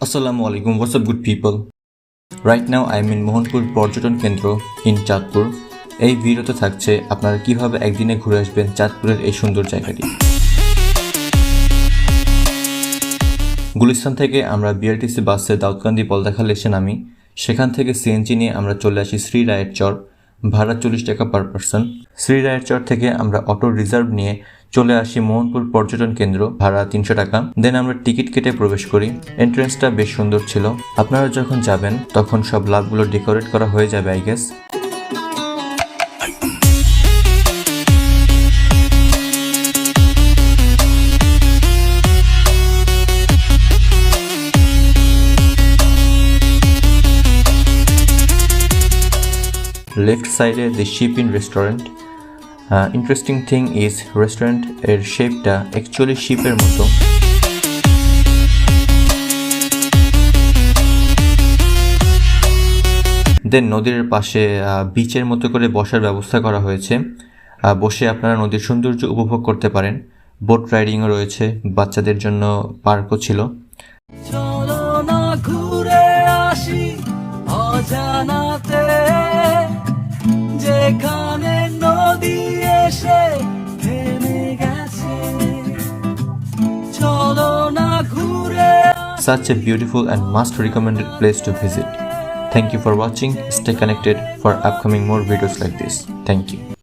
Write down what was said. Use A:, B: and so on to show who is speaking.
A: Assalamualaikum, what's up good people? Right now I am in Mohanpur Parjatan kendro in chadpuer. এই ভিডিওতে থাকছে আপনারা কিভাবে একদিনে ঘুরে আসবেন চাঁদপুরের এই সুন্দর জায়গাটি। গুলিস্তান থেকে আমরা বিআরটিসি বাসে দাউদকান্দি পলদাখাল এসে নামি। সেখান থেকে সিএনজি নিয়ে আমরা চলে আসি শ্রী রায়ের চর, ভাড়া 40 টাকা পার পারসন। শ্রী রায়ের চর থেকে আমরা অটো রিজার্ভ নিয়ে চলে আসি মোহনপুর পর্যটন কেন্দ্র, ভাড়া 300 টাকা। দেন আমরা টিকিট কেটে প্রবেশ করি। এন্ট্রেন্সটা বেশ সুন্দর ছিল। আপনারা যখন যাবেন তখন সব লাভগুলো ডেকোরেট করা হয়ে যাবে I guess. Left side the Sheep in restaurant. Interesting thing is restaurant এর শেপটা actually sheep-এর মতো। দেন নদীর পাশে বিচের মতো করে বসার ব্যবস্থা করা হয়েছে। বসে আপনারা নদীর সৌন্দর্য উপভোগ করতে পারেন। বোট রাইডিংও রয়েছে, বাচ্চাদের জন্য পার্কও ছিল। চলো না ঘুরে আসি অজানাতে, যেখানে নদী এসে থেমে গেছে, চলো না ঘুরে। Such a beautiful and must recommended place to visit. Thank you for watching. Stay connected for upcoming more videos like this. Thank you.